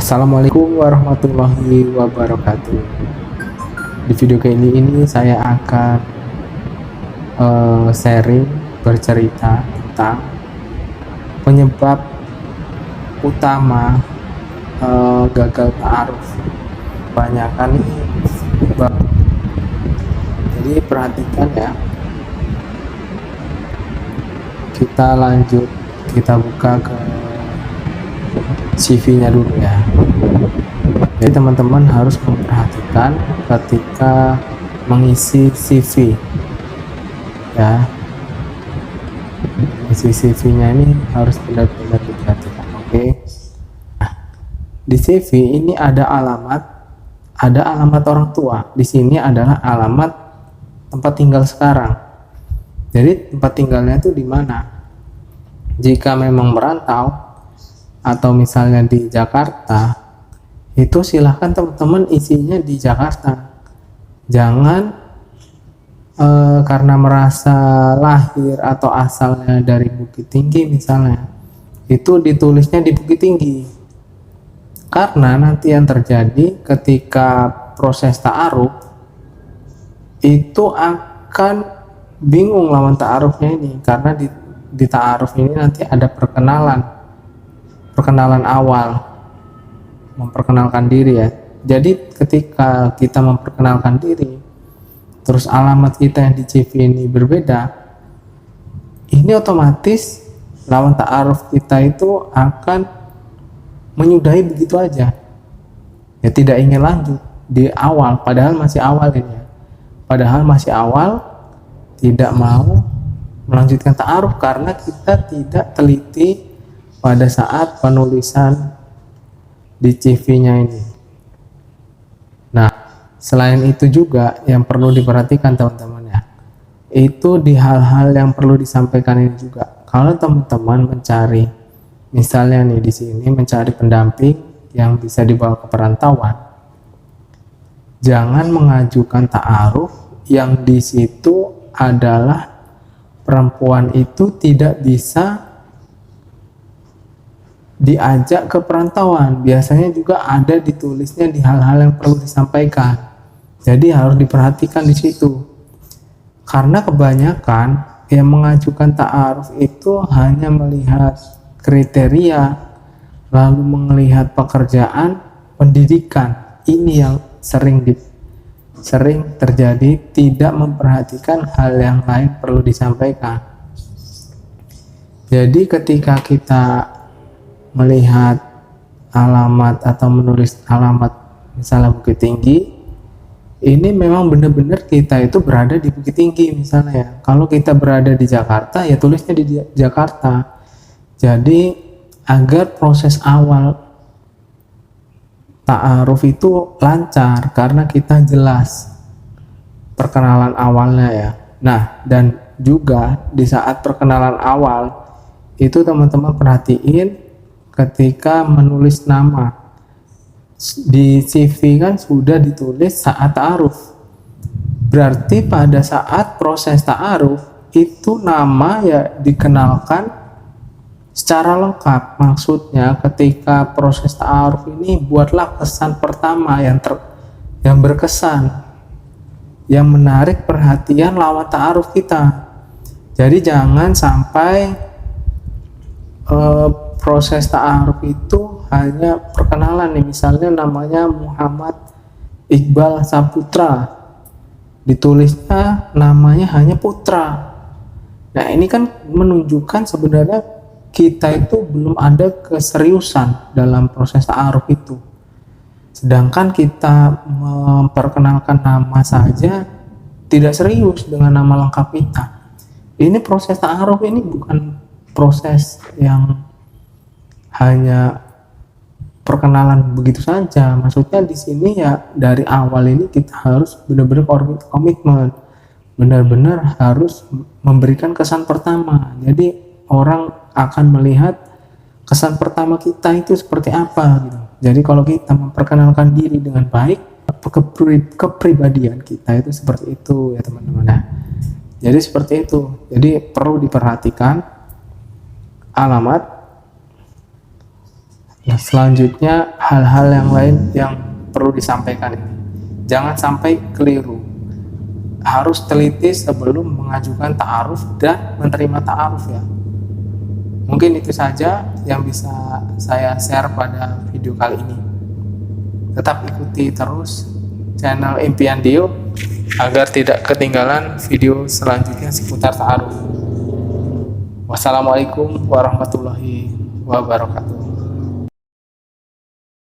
Assalamualaikum warahmatullahi wabarakatuh. Di video kali ini saya akan sharing bercerita tentang penyebab utama gagal ta'aruf. Kebanyakan ini jadi perhatikan ya. Kita lanjut, kita buka ke CV-nya dulu ya. Jadi teman-teman harus memperhatikan ketika mengisi CV ya. Mengisi CV-nya ini harus benar-benar diperhatikan. Oke. Nah, di CV ini ada alamat orang tua. Di sini adalah alamat tempat tinggal sekarang. Jadi tempat tinggalnya itu di mana? Jika memang merantau atau misalnya di Jakarta, itu silahkan teman-teman isinya di Jakarta. Jangan karena merasa lahir atau asalnya dari Bukit Tinggi misalnya, itu ditulisnya di Bukit Tinggi. Karena nanti yang terjadi ketika proses ta'aruf itu akan bingung lawan ta'arufnya ini, karena di ta'aruf ini nanti ada perkenalan awal, memperkenalkan diri ya. Jadi ketika kita memperkenalkan diri, terus alamat kita yang di CV ini berbeda, ini otomatis lawan ta'aruf kita itu akan menyudahi begitu aja ya, tidak ingin lanjut di awal, padahal masih awal ini ya. Padahal masih awal, tidak mau melanjutkan ta'aruf karena kita tidak teliti pada saat penulisan di CV-nya ini. Nah, selain itu juga yang perlu diperhatikan teman-teman ya, itu di hal-hal yang perlu disampaikan ini juga. Kalau teman-teman mencari, misalnya nih di sini mencari pendamping yang bisa dibawa ke perantauan, jangan mengajukan ta'aruf yang di situ adalah perempuan itu tidak bisa diajak ke perantauan. Biasanya juga ada ditulisnya di hal-hal yang perlu disampaikan. Jadi harus diperhatikan di situ. Karena kebanyakan yang mengajukan ta'aruf itu hanya melihat kriteria, lalu melihat pekerjaan, pendidikan. Ini yang sering terjadi, tidak memperhatikan hal yang lain perlu disampaikan. Jadi ketika kita melihat alamat atau menulis alamat misalnya Bukit Tinggi, ini memang benar-benar kita itu berada di Bukit Tinggi misalnya ya. Kalau kita berada di Jakarta ya tulisnya di Jakarta. Jadi agar proses awal ta'aruf itu lancar, karena kita jelas perkenalan awalnya ya. Nah, dan juga di saat perkenalan awal itu teman-teman perhatiin ketika menulis nama di CV kan sudah ditulis saat ta'aruf, berarti pada saat proses ta'aruf itu nama ya dikenalkan secara lengkap. Maksudnya ketika proses ta'aruf ini buatlah kesan pertama yang berkesan, yang menarik perhatian lawan ta'aruf kita. Jadi jangan sampai proses ta'aruf itu hanya perkenalan nih, misalnya namanya Muhammad Iqbal Saputra, ditulisnya namanya hanya Putra. Nah ini kan menunjukkan sebenarnya kita itu belum ada keseriusan dalam proses ta'aruf itu. Sedangkan kita memperkenalkan nama saja tidak serius dengan nama lengkap kita. Ini proses ta'aruf ini bukan proses yang hanya perkenalan begitu saja. Maksudnya di sini ya dari awal ini kita harus benar-benar komitmen, benar-benar harus memberikan kesan pertama. Jadi orang akan melihat kesan pertama kita itu seperti apa gitu. Jadi kalau kita memperkenalkan diri dengan baik, kepribadian kita itu seperti itu ya teman-teman. Nah, jadi seperti itu. Jadi perlu diperhatikan alamat Nah, selanjutnya hal-hal yang lain yang perlu disampaikan ini. Jangan sampai keliru. Harus teliti sebelum mengajukan ta'aruf dan menerima ta'aruf ya. Mungkin itu saja yang bisa saya share pada video kali ini. Tetap ikuti terus channel Impian Dio agar tidak ketinggalan video selanjutnya seputar ta'aruf. Wassalamualaikum warahmatullahi wabarakatuh.